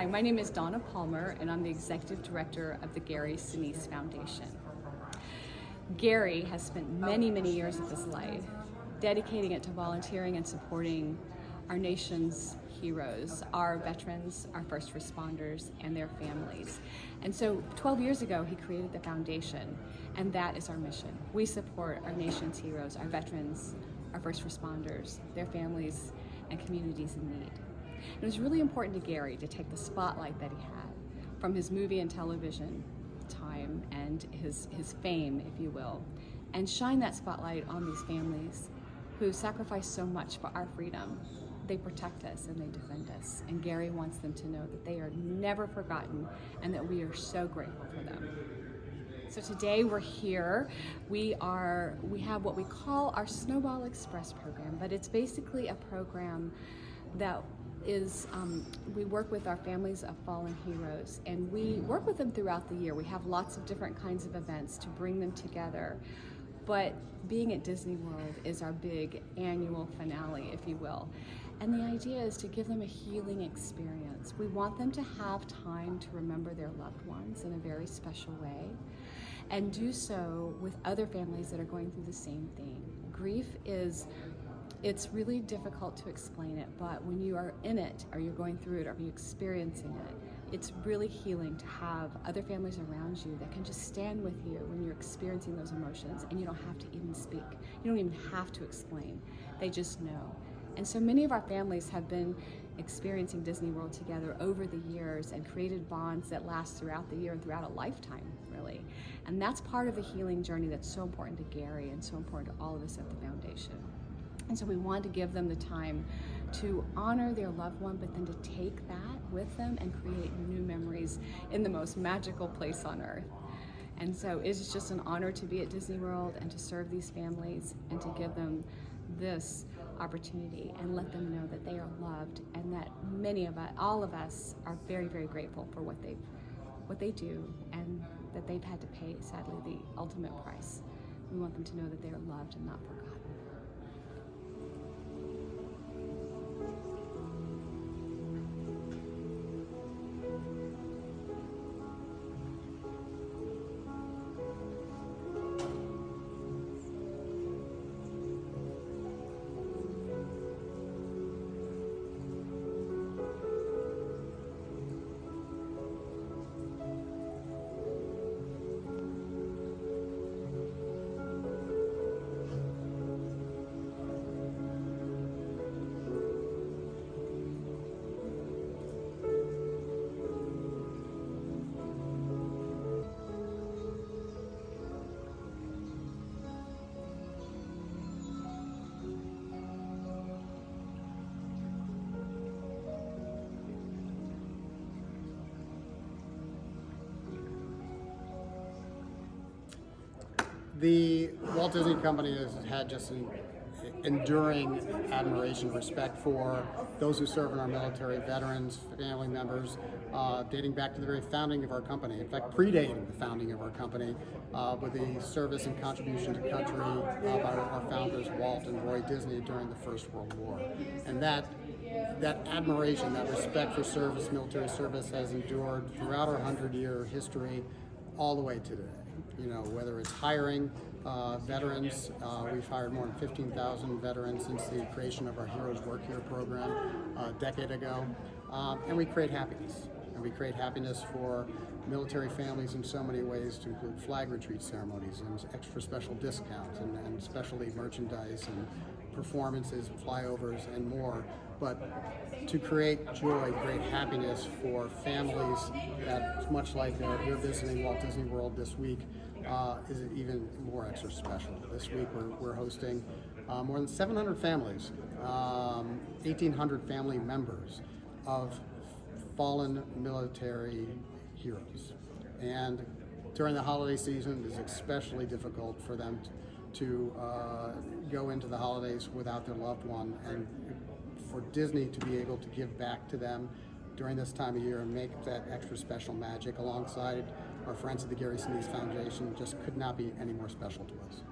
Hi, my name is Donna Palmer, and I'm the Executive Director of the Gary Sinise Foundation. Gary has spent many, many years of his life dedicating it to volunteering and supporting our nation's heroes, our veterans, our first responders, and their families. And so 12 years ago, he created the foundation, and that is our mission. We support our nation's heroes, our veterans, our first responders, their families, and communities in need. It was really important to Gary to take the spotlight that he had from his movie and television time and his fame, if you will, and shine that spotlight on these families who sacrifice so much for our freedom. They protect us and they defend us. And Gary wants them to know that they are never forgotten and that we are so grateful for them. So today we're here. We have what we call our Snowball Express program, but it's basically a program that is, we work with our families of fallen heroes, and we work with them throughout the year. We have lots of different kinds of events to bring them together, but being at Disney World is our big annual finale, if you will. And the idea is to give them a healing experience. We want them to have time to remember their loved ones in a very special way, and do so with other families that are going through the same thing. Grief it's really difficult to explain it, but when you are in it, or you're going through it, or you're experiencing it, it's really healing to have other families around you that can just stand with you when you're experiencing those emotions, and you don't have to even speak. You don't even have to explain. They just know. And so many of our families have been experiencing Disney World together over the years and created bonds that last throughout the year and throughout a lifetime, really. And that's part of the healing journey that's so important to Gary and so important to all of us at the foundation. And so we wanted to give them the time to honor their loved one, but then to take that with them and create new memories in the most magical place on earth. And so it's just an honor to be at Disney World and to serve these families and to give them this opportunity and let them know that they are loved, and that many of us, all of us, are very, very grateful for what they do, and that they've had to pay, sadly, the ultimate price. We want them to know that they are loved and not forgotten. The Walt Disney Company has had just an enduring admiration and respect for those who serve in our military, veterans, family members, dating back to the very founding of our company. In fact, predating the founding of our company, with the service and contribution to country by our founders, Walt and Roy Disney, during the First World War. And that admiration, that respect for service, military service, has endured throughout our 100-year history all the way to today. You know, whether it's hiring veterans, we've hired more than 15,000 veterans since the creation of our Heroes Work Here program a decade ago, and we create happiness. And we create happiness for military families in so many ways, to include flag retreat ceremonies and extra special discounts and specialty merchandise and performances, flyovers, and more. But to create joy, create happiness for families that, much like you're visiting Walt Disney World this week, is even more extra special. This week we're hosting more than 700 families, 1,800 family members of fallen military heroes. And during the holiday season, it's especially difficult for them to go into the holidays without their loved one, and for Disney to be able to give back to them during this time of year and make that extra special magic alongside our friends at the Gary Sinise Foundation just could not be any more special to us.